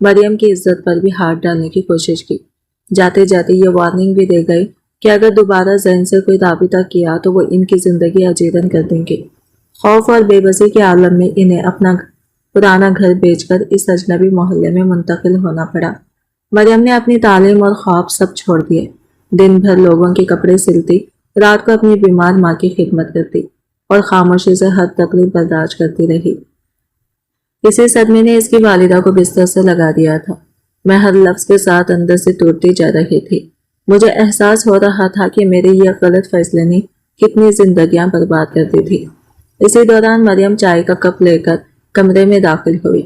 مریم کی عزت پر بھی ہاتھ ڈالنے کی کوشش کی۔ جاتے جاتے یہ وارننگ بھی دے گئے کہ اگر دوبارہ زین سے کوئی رابطہ کیا تو وہ ان کی زندگی اجیرن کر دیں گے۔ خوف اور بے بسی کے عالم میں انہیں اپنا پرانا گھر بیچ کر اس اجنبی محلے میں منتقل ہونا پڑا۔ مریم نے اپنی تعلیم اور خواب سب چھوڑ دیے۔ دن بھر لوگوں کے کپڑے سلتی، رات کو اپنی بیمار ماں کی خدمت کرتی اور خاموشی سے ہر تکلیف برداشت کرتی رہی۔ اسی صدمے نے اس کی والدہ کو بستر سے لگا دیا تھا۔ میں ہر لفظ کے ساتھ اندر سے ٹوٹتی جا رہی تھی۔ مجھے احساس ہو رہا تھا کہ میرے یہ غلط فیصلے نے کتنی زندگیاں برباد کر دی تھی۔ اسی دوران مریم چائے کا کپ لے کر کمرے میں داخل ہوئی۔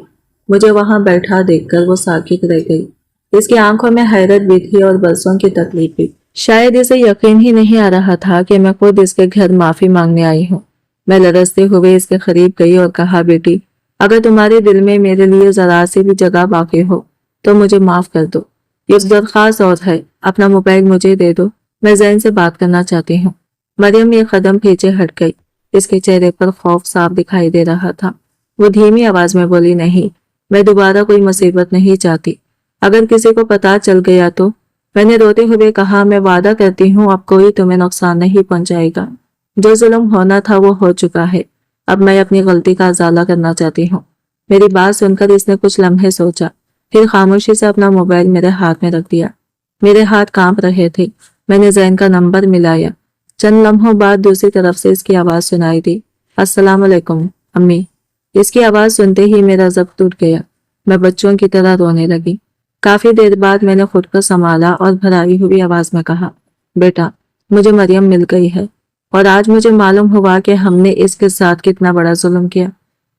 مجھے وہاں بیٹھا دیکھ کر وہ ساکت رہ گئی۔ اس کی آنکھوں میں حیرت بھی تھی اور برسوں کی تکلیف بھی۔ شاید اسے یقین ہی نہیں آ رہا تھا کہ میں خود اس کے گھر معافی مانگنے آئی ہوں۔ میں لرزتے ہوئے اس کے قریب گئی اور کہا، بیٹی، اگر تمہارے دل میں میرے لیے ذرا سی بھی جگہ باقی ہو تو مجھے معاف کر دو۔ ایک درخواست اور ہے، اپنا موبائل مجھے دے دو، میں زین سے بات کرنا چاہتی ہوں۔ مریم ایک قدم پیچھے ہٹ گئی۔ اس کے چہرے پر خوف صاف دکھائی دے رہا تھا۔ وہ دھیمی آواز میں بولی، نہیں، میں دوبارہ کوئی مصیبت نہیں چاہتی۔ اگر کسی کو پتہ چل گیا تو؟ میں نے روتے ہوئے کہا، میں وعدہ کرتی ہوں اب کوئی تمہیں نقصان نہیں پہنچائے گا۔ جو ظلم ہونا تھا وہ ہو چکا ہے، اب میں اپنی غلطی کا ازالہ کرنا چاہتی ہوں۔ میری بات سن کر اس نے کچھ لمحے سوچا، پھر خاموشی سے اپنا موبائل میرے ہاتھ میں رکھ دیا۔ میرے ہاتھ کانپ رہے تھے۔ میں نے زین کا نمبر ملایا۔ چند لمحوں بعد دوسری طرف سے اس کی آواز سنائی دی، السلام علیکم امی۔ اس کی آواز سنتے ہی میرا ضبط ٹوٹ گیا۔ میں بچوں کی طرح رونے لگی۔ کافی دیر بعد میں نے خود کو سنبھالا اور بھرائی ہوئی آواز میں کہا، بیٹا، مجھے مریم مل گئی ہے اور آج مجھے معلوم ہوا کہ ہم نے اس کے ساتھ کتنا بڑا ظلم کیا۔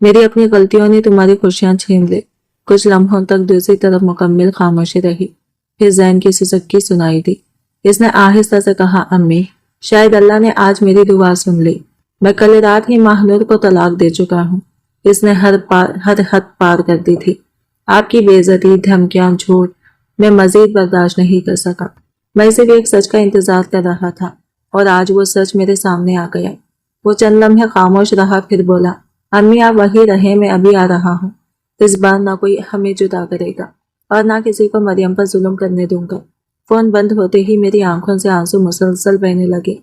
میری اپنی غلطیوں نے تمہاری خوشیاں چھین لی۔ کچھ لمحوں تک دوسری طرف مکمل خاموشی رہی۔ پھر زین کی سسکی سنائی دی۔ اس نے آہستہ سے کہا، امی، شاید اللہ نے آج میری دعا سن لی۔ میں کل رات ہی ماہنور کو طلاق دے چکا ہوں۔ اس نے ہر حد پار کر دی تھی۔ آپ کی بے عزتی، دھمکیاں، جھوٹ میں مزید برداشت نہیں کر سکا۔ میں صرف ایک سچ کا انتظار کر رہا تھا اور آج وہ سچ میرے سامنے آ گیا۔ وہ چند لمحے خاموش رہا، پھر بولا، امی آپ وہیں رہیں، میں ابھی آ رہا ہوں۔ اس بار نہ کوئی ہمیں جدا کرے گا اور نہ کسی کو مریم پر ظلم کرنے دوں گا۔ فون بند ہوتے ہی میری آنکھوں سے آنسو مسلسل بہنے لگے۔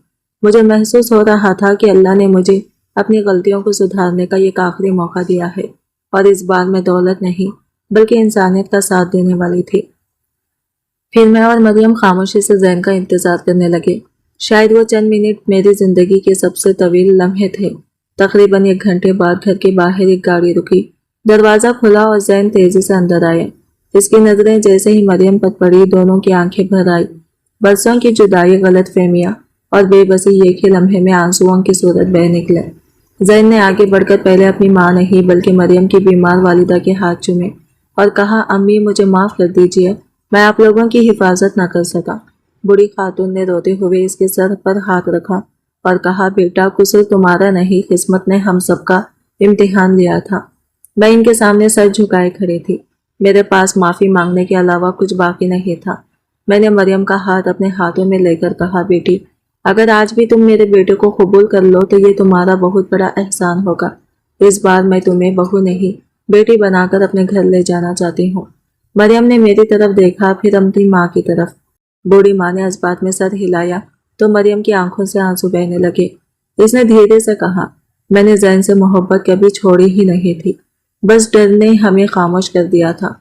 مجھے محسوس ہو رہا تھا کہ اللہ نے مجھے اپنی غلطیوں کو سدھارنے کا ایک آخری موقع دیا ہے اور اس بار میں دولت نہیں بلکہ انسانیت کا ساتھ دینے والی تھی۔ پھر میں اور مریم خاموشی سے زین کا انتظار کرنے لگے۔ شاید وہ چند منٹ میری زندگی کے سب سے طویل لمحے تھے۔ تقریباً 1 گھنٹے بعد گھر کے باہر ایک گاڑی رکی۔ دروازہ کھلا اور زین تیزی سے اندر آیا۔ اس کی نظریں جیسے ہی مریم پر پڑی، دونوں کی آنکھیں بھر آئی۔ برسوں کی جدائی، غلط فہمیاں اور بے بسی ایک ہی لمحے میں آنسوؤں کی صورت بہہ نکلے۔ زین نے آگے بڑھ کر پہلے اپنی ماں نہیں بلکہ مریم کی بیمار والدہ کے ہاتھ چومے اور کہا، امی مجھے معاف کر دیجیے، میں آپ لوگوں کی حفاظت نہ کر سکا۔ بوڑھی خاتون نے روتے ہوئے اس کے سر پر ہاتھ رکھا اور کہا، بیٹا قصور تمہارا نہیں، قسمت نے ہم سب کا امتحان لیا تھا۔ میں ان کے سامنے سر جھکائے کھڑی تھی۔ میرے پاس معافی مانگنے کے علاوہ کچھ باقی نہیں تھا۔ میں نے مریم کا ہاتھ اپنے ہاتھوں میں لے کر کہا، بیٹی اگر آج بھی تم میرے بیٹے کو قبول کر لو تو یہ تمہارا بہت بڑا احسان ہوگا۔ اس بار میں تمہیں بہو نہیں بیٹی بنا کر اپنے گھر لے جانا چاہتی ہوں۔ مریم نے میری طرف دیکھا، پھر اپنی ماں کی طرف۔ بوڑھی ماں نے اس بات میں سر ہلایا تو مریم کی آنکھوں سے آنسو بہنے لگے۔ اس نے دھیرے سے کہا، میں نے زین سے محبت کبھی چھوڑی ہی نہیں تھی، بس ڈر نے ہمیں خاموش کر دیا تھا۔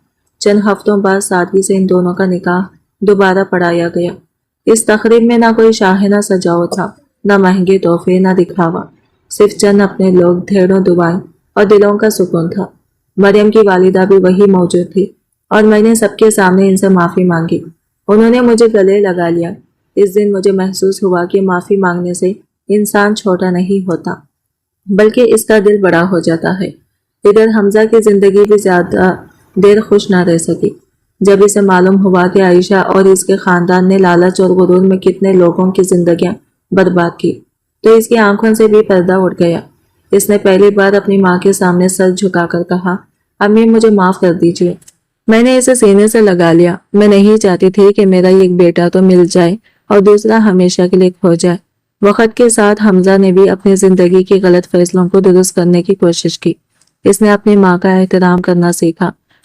چند ہفتوں بعد سادگی سے ان دونوں کا نکاح دوبارہ پڑھایا گیا۔ اس تقریب میں نہ کوئی شاہانہ سجاؤ تھا، نہ مہنگے تحفے، نہ دکھاوا، صرف چند اپنے لوگ، ڈھیروں دعائیں اور دلوں کا سکون تھا۔ مریم کی والدہ بھی وہی موجود تھی اور میں نے سب کے سامنے ان سے معافی مانگی۔ انہوں نے مجھے گلے لگا لیا۔ اس دن مجھے محسوس ہوا کہ معافی مانگنے سے انسان چھوٹا نہیں ہوتا بلکہ اس کا دل بڑا ہو جاتا ہے۔ ادھر حمزہ کی زندگی بھی زیادہ دیر خوش نہ رہ سکی۔ جب اسے معلوم ہوا کہ عائشہ اور اس کے خاندان نے لالچ اور غرور میں کتنے لوگوں کی زندگیاں برباد کی تو اس کی آنکھوں سے بھی پردہ اٹھ گیا۔ اس نے پہلی بار اپنی ماں کے سامنے سر جھکا کر کہا، امی مجھے معاف کر دیجیے۔ میں نے اسے سینے سے لگا لیا۔ میں نہیں چاہتی تھی کہ میرا ایک بیٹا تو مل جائے اور دوسرا ہمیشہ کے لیے کھو جائے۔ وقت کے ساتھ حمزہ نے بھی اپنی زندگی کے غلط فیصلوں کو درست کرنے کی کوشش کی۔ اس نے اپنی ماں کا احترام کرنا سیکھا